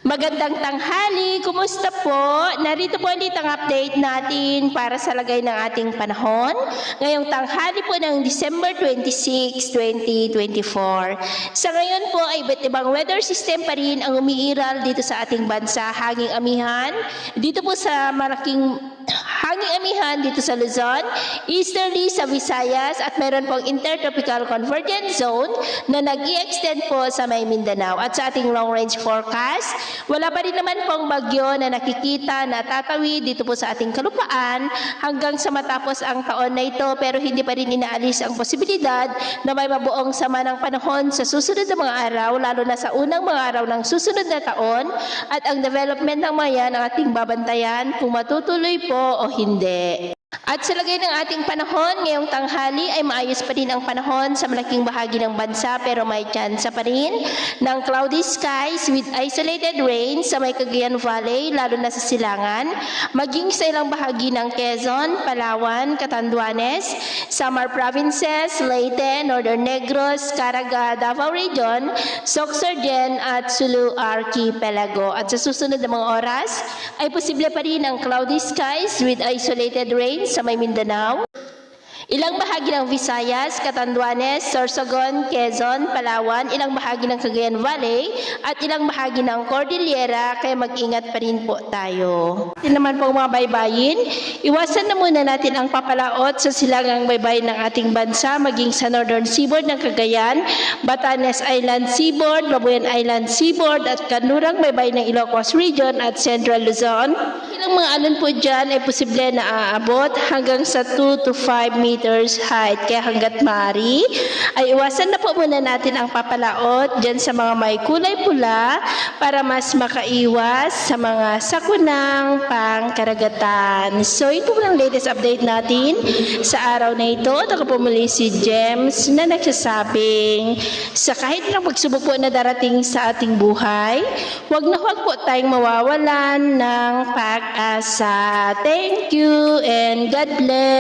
Magandang tanghali, kumusta po? Narito po ulit ang update natin para sa lagay ng ating panahon. Ngayong tanghali po ng December 26, 2024. Sa ngayon po ay iba't ibang weather system pa rin ang umiiral dito sa ating bansa. Hanging amihan, dito po sa malaking hanging amihan dito sa Luzon, easterly sa Visayas at meron pong intertropical convergence zone na nag-i-extend po sa may Mindanao. At sa ating long range forecast, wala pa rin naman pong bagyo na nakikita na tatawid dito po sa ating kalupaan hanggang sa matapos ang taon na ito, pero hindi pa rin inaalis ang posibilidad na may mabuong sama ng panahon sa susunod na mga araw, lalo na sa unang mga araw ng susunod na taon, at ang development ng mga yan ang ating babantayan kung matutuloy po o hindi. At sa lagay ng ating panahon, ngayong tanghali ay maayos pa rin ang panahon sa malaking bahagi ng bansa, pero may tsansa pa rin ng cloudy skies with isolated rain sa may Cagayan Valley, lalo na sa Silangan, maging sa ilang bahagi ng Quezon, Palawan, Catanduanes, Samar Provinces, Leyte, Northern Negros, Caraga, Davao Region, Sorsogon at Sulu Archipelago. At sa susunod na mga oras ay posible pa rin ang cloudy skies with isolated rain sa may Mindanao, ilang bahagi ng Visayas, Catanduanes, Sorsogon, Quezon, Palawan, ilang bahagi ng Cagayan Valley, at ilang bahagi ng Cordillera, kaya mag-ingat pa rin po tayo. Ito naman po mga baybayin, iwasan na muna natin ang papalaot sa silangang baybayin ng ating bansa, maging sa Northern Seaboard ng Cagayan, Batanes Island Seaboard, Labuyan Island Seaboard, at kanlurang baybayin ng Ilocos Region at Central Luzon. Ilang mga alon po dyan ay posible na aabot hanggang sa 2 to 5 meters height. Kaya hanggat maaari, ay iwasan na po muna natin ang papalaot dyan sa mga may kulay pula para mas makaiwas sa mga sakunang pangkaragatan. So ito po ang latest update natin sa araw na ito. At ako po muli si James na nagsasabing sa kahit na pagsubok po na darating sa ating buhay, huwag po tayong mawawalan ng pag-asa. Thank you and God bless.